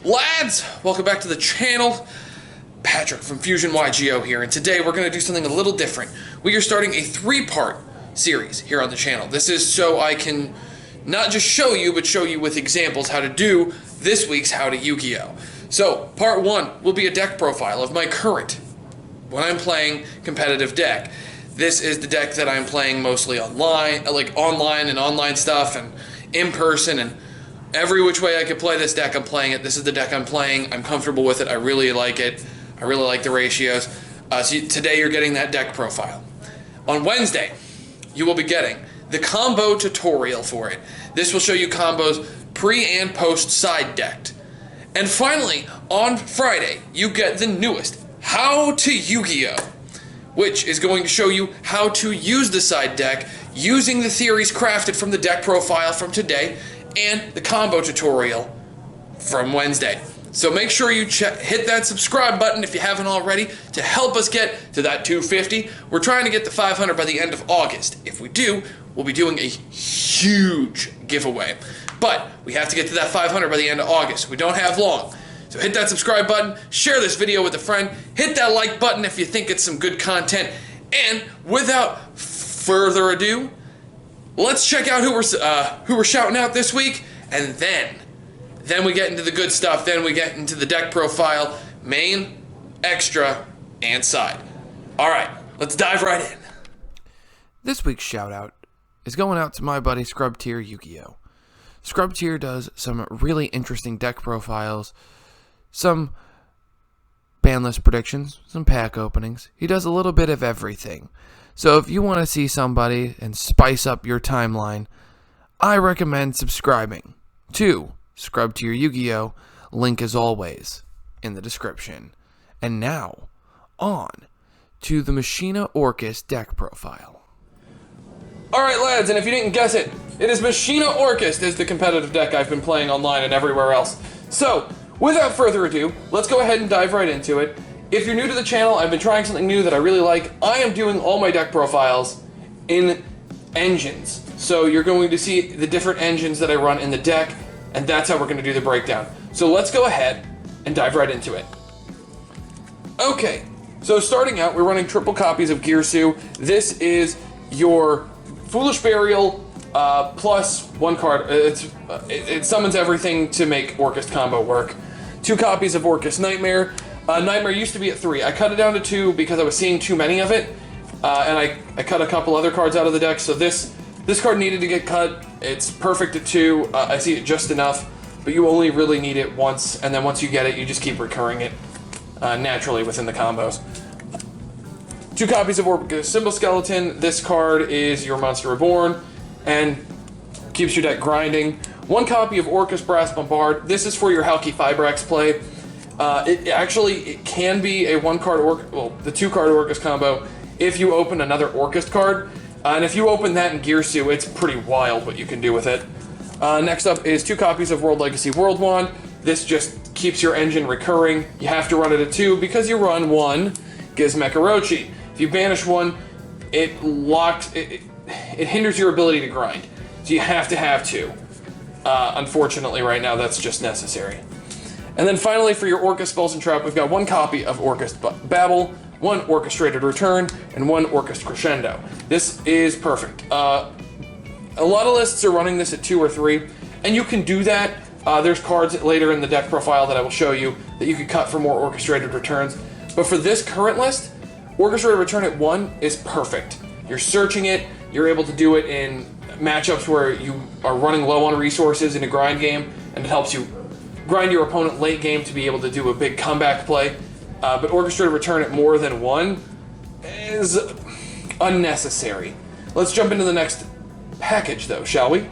Lads, welcome back to the channel. Patrick from Fusion Yugioh here, and today we're going to do something a little different. We are starting a 3-part series here on the channel. This is so I can not just show you, but show you with examples how to do this week's How to Yu-Gi-Oh! So, part 1 will be a deck profile of my current, when I'm playing competitive deck. This is the deck that I'm playing mostly online, like online stuff, and in person, and every which way I could play this deck, I'm playing it. This is the deck I'm playing. I'm comfortable with it. I really like it. I really like the ratios. So today you're getting that deck profile. On Wednesday, you will be getting the combo tutorial for it. This will show you combos pre and post side decked. And finally, on Friday, you get the newest How to Yu-Gi-Oh! Which is going to show you how to use the side deck using the theories crafted from the deck profile from today and the combo tutorial from Wednesday. So make sure you hit that subscribe button if you haven't already to help us get to that 250. We're trying to get to 500 by the end of August. If we do, we'll be doing a huge giveaway. But we have to get to that 500 by the end of August. We don't have long. So hit that subscribe button, share this video with a friend, hit that like button if you think it's some good content, and without further ado, let's check out who we're shouting out this week, and then we get into the good stuff. Then we get into the deck profile, main, extra, and side. All right, let's dive right in. This week's shout out is going out to my buddy Scrub Tier Yu-Gi-Oh! Scrub Tier does some really interesting deck profiles, some ban list predictions, some pack openings. He does a little bit of everything. So if you want to see somebody and spice up your timeline, I recommend subscribing to Scrub Tier Yu-Gi-Oh! Link as always in the description. And now, on to the Machina Orcust deck profile. Alright lads, and if you didn't guess it, it is Machina Orcust is the competitive deck I've been playing online and everywhere else. So, without further ado, let's go ahead and dive right into it. If you're new to the channel, I've been trying something new that I really like. I am doing all my deck profiles in engines. So you're going to see the different engines that I run in the deck, and that's how we're going to do the breakdown. So let's go ahead and dive right into it. Okay, so starting out, we're running triple copies of Girsu. This is your Foolish Burial plus one card. It summons everything to make Orcust combo work. 2 copies of Orcust Nightmare. Nightmare used to be at 3. I cut it down to 2 because I was seeing too many of it, and I cut a couple other cards out of the deck, so this card needed to get cut. It's perfect at 2. I see it just enough, but you only really need it once, and then once you get it, you just keep recurring it naturally within the combos. 2 copies of Orcust Symbol Skeleton. This card is your Monster Reborn, and keeps your deck grinding. 1 copy of Orcust Brass Bombard. This is for your Halki Fibrax play. It can be a 1-card the 2-card Orcust combo if you open another Orcust card. And if you open that in Girsu, it's pretty wild what you can do with it. Next up is 2 copies of World Legacy World Wand. This just keeps your engine recurring. You have to run it at 2 because you run 1 Gizmekarochi. If you banish 1, it hinders your ability to grind. So you have to have 2. Unfortunately, right now, that's just necessary. And then finally, for your Orcust Spells and Trap, we've got 1 copy of Orcust Babel, 1 Orchestrated Return, and 1 Orcust Crescendo. This is perfect. A lot of lists are running this at 2 or 3, and you can do that. There's cards later in the deck profile that I will show you that you can cut for more Orchestrated Returns. But for this current list, Orchestrated Return at 1 is perfect. You're searching it, you're able to do it in matchups where you are running low on resources in a grind game, and it helps you grind your opponent late game to be able to do a big comeback play. But Orchestrated Return at more than 1 is unnecessary. Let's jump into the next package though, shall we?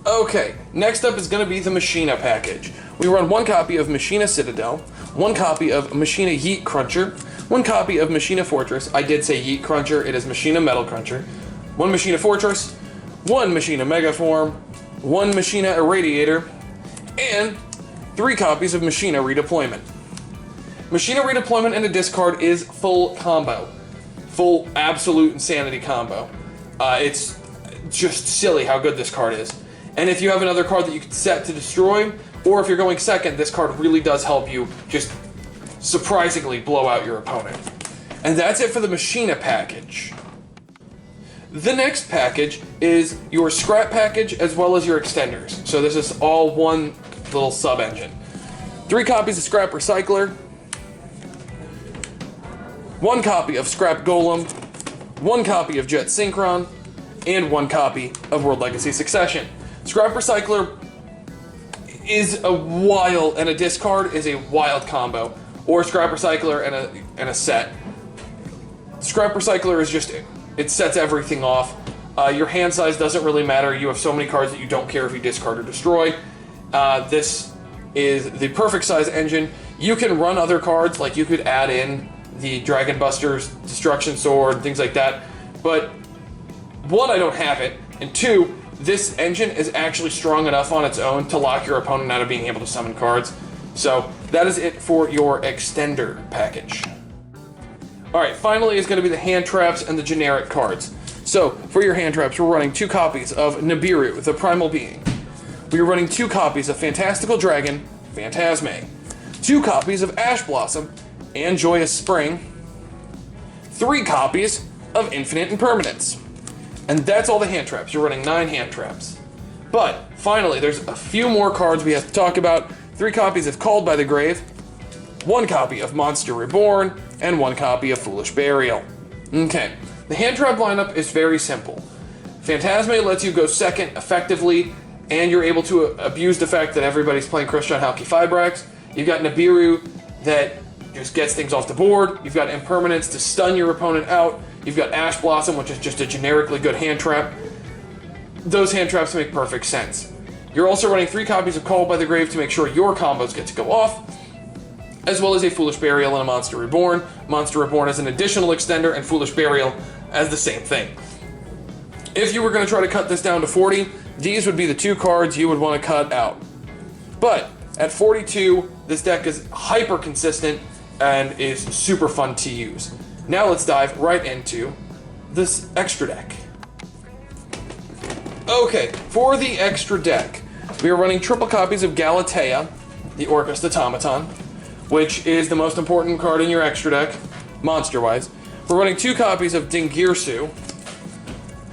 Okay, next up is going to be the Machina package. We run 1 copy of Machina Citadel, 1 copy of Machina Yeet Cruncher, 1 copy of Machina Fortress. I did say Yeet Cruncher, it is Machina Metal Cruncher. 1 Machina Fortress, 1 Machina Megaform, 1 Machina Irradiator, and 3 copies of Machina Redeployment. Machina Redeployment and a discard is full combo. Full absolute insanity combo. It's just silly how good this card is. And if you have another card that you can set to destroy, or if you're going second, this card really does help you just surprisingly blow out your opponent. And that's it for the Machina package. The next package is your scrap package as well as your extenders. So this is all one little sub-engine. 3 copies of Scrap Recycler, 1 copy of Scrap Golem, 1 copy of Jet Synchron, and 1 copy of World Legacy Succession. Scrap Recycler is a wild, and a discard is a wild combo, or Scrap Recycler and a set. Scrap Recycler is just, it sets everything off. Your hand size doesn't really matter. You have so many cards that you don't care if you discard or destroy. This is the perfect size engine. You can run other cards, like you could add in the Dragon Buster's Destruction Sword, things like that. But 1, I don't have it, and 2, this engine is actually strong enough on its own to lock your opponent out of being able to summon cards. So that is it for your extender package. Alright, finally is going to be the hand traps and the generic cards. So, for your hand traps, we're running 2 copies of Nibiru, the Primal Being. We are running 2 copies of Fantastical Dragon, Phantasme. 2 copies of Ash Blossom and Joyous Spring. 3 copies of Infinite Impermanence. And that's all the hand traps. You're running 9 hand traps. But, finally, there's a few more cards we have to talk about. 3 copies of Called by the Grave, 1 copy of Monster Reborn, and 1 copy of Foolish Burial. Okay, the hand trap lineup is very simple. Phantasme lets you go second effectively, and you're able to abuse the fact that everybody's playing Christian Halki Fibrax. You've got Nibiru that just gets things off the board. You've got Impermanence to stun your opponent out. You've got Ash Blossom, which is just a generically good hand trap. Those hand traps make perfect sense. You're also running 3 copies of Called by the Grave to make sure your combos get to go off, as well as a Foolish Burial and a Monster Reborn. Monster Reborn as an additional extender, and Foolish Burial as the same thing. If you were going to try to cut this down to 40, these would be the 2 cards you would want to cut out. But at 42, this deck is hyper consistent and is super fun to use. Now let's dive right into this extra deck. Okay, for the extra deck, we are running triple copies of Galatea, the Orcust Automaton, which is the most important card in your extra deck, monster-wise. We're running 2 copies of Dingirsu,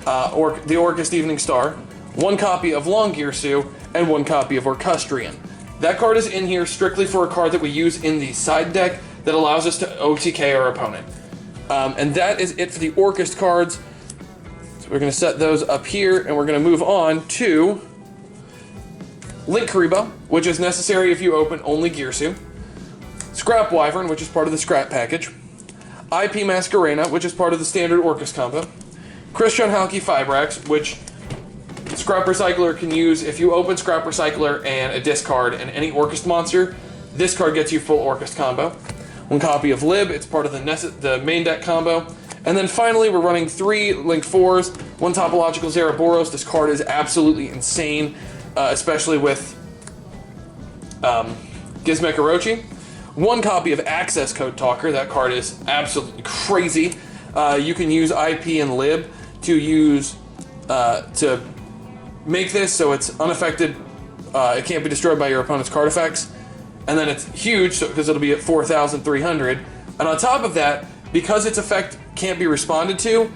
the Orcust Evening Star, 1 copy of Longirsu, and 1 copy of Orcustrian. That card is in here strictly for a card that we use in the side deck that allows us to OTK our opponent. And that is it for the Orcust cards. So we're going to set those up here, and we're going to move on to Linkuriboh, which is necessary if you open only Girsu. Scrap Wyvern, which is part of the scrap package. IP Masquerena, which is part of the standard Orcust combo. Christian Halki Fibrax, which Scrap Recycler can use if you open Scrap Recycler and a discard and any Orcust monster. This card gets you full Orcust combo. 1 copy of Lib, it's part of the main deck combo. And then finally, we're running 3 Link 4s, 1 Topological Zeraboros. This card is absolutely insane, especially with Gizmek Orochi. 1 copy of Access Code Talker. That card is absolutely crazy. You can use IP and Lib to make this so it's unaffected. It can't be destroyed by your opponent's card effects. And then it's huge because it'll be at 4,300. And on top of that, because its effect can't be responded to,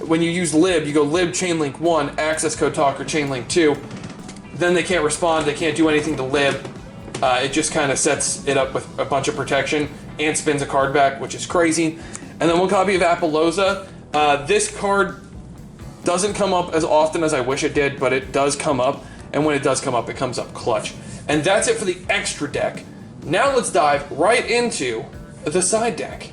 when you use Lib, you go Lib Chainlink 1, Access Code Talker Chainlink 2. Then they can't respond, they can't do anything to Lib. It just kind of sets it up with a bunch of protection and spins a card back, which is crazy. And then 1 copy of Apollousa. This card doesn't come up as often as I wish it did, but it does come up. And when it does come up, it comes up clutch. And that's it for the extra deck. Now let's dive right into the side deck.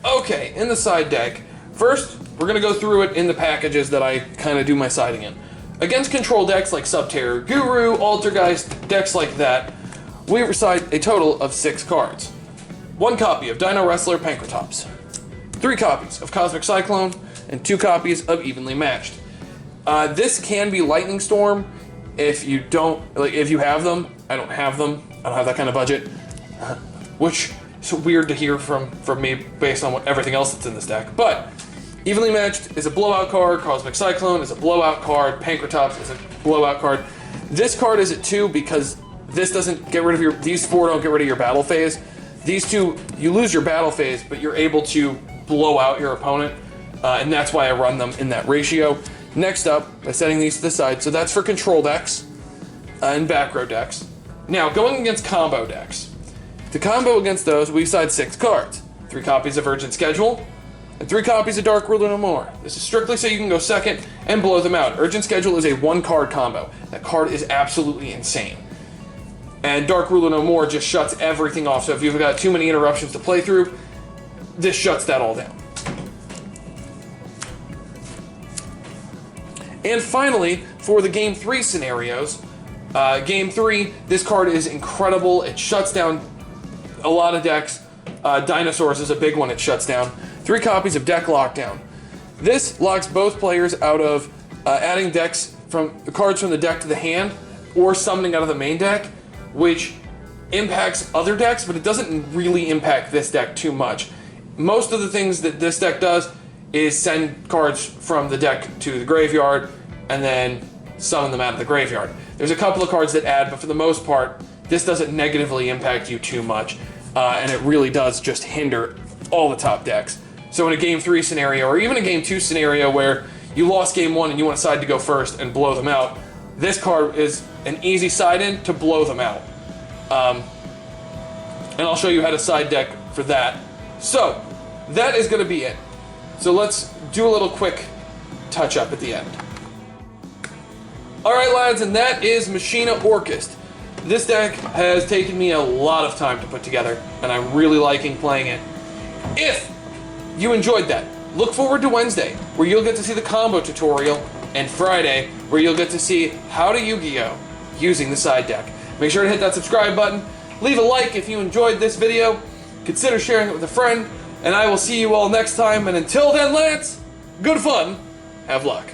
Okay, in the side deck, first we're going to go through it in the packages that I kind of do my siding in. Against control decks like Subterror Guru, Altergeist, decks like that, we recite a total of 6 cards. 1 copy of Dino Wrestler Pankratops, 3 copies of Cosmic Cyclone, and 2 copies of Evenly Matched. This can be Lightning Storm if you have them. I don't have them. I don't have that kind of budget, which is weird to hear from me based on everything else that's in this deck. But Evenly Matched is a blowout card, Cosmic Cyclone is a blowout card, Pankratops is a blowout card. This card is at 2 because this doesn't get rid of your, these 4 don't get rid of your battle phase. These 2, you lose your battle phase, but you're able to blow out your opponent, and that's why I run them in that ratio. Next up, by setting these to the side, so that's for control decks and back row decks. Now, going against combo decks. To combo against those, we side 6 cards. 3 copies of Urgent Schedule, and 3 copies of Dark Ruler No More. This is strictly so you can go second and blow them out. Urgent Schedule is a 1-card combo. That card is absolutely insane. And Dark Ruler No More just shuts everything off, so if you've got too many interruptions to play through, this shuts that all down. And finally, for the Game 3 scenarios, Game 3, this card is incredible. It shuts down a lot of decks. Dinosaurs is a big one it shuts down. 3 copies of Deck Lockdown. This locks both players out of adding decks from the cards from the deck to the hand, or summoning out of the main deck, which impacts other decks, but it doesn't really impact this deck too much. Most of the things that this deck does is send cards from the deck to the graveyard, and then summon them out of the graveyard. There's a couple of cards that add, but for the most part, this doesn't negatively impact you too much, and it really does just hinder all the top decks. So in a Game 3 scenario, or even a Game 2 scenario where you lost Game 1 and you want to decide to go first and blow them out, this card is an easy side-in to blow them out. And I'll show you how to side deck for that. So, that is going to be it. So let's do a little quick touch-up at the end. Alright lads, and that is Machina Orcust. This deck has taken me a lot of time to put together, and I'm really liking playing it. If you enjoyed that, look forward to Wednesday, where you'll get to see the combo tutorial, and Friday, where you'll get to see how to Yu-Gi-Oh! Using the side deck. Make sure to hit that subscribe button, leave a like if you enjoyed this video, consider sharing it with a friend, and I will see you all next time, and until then lads, good fun, have luck.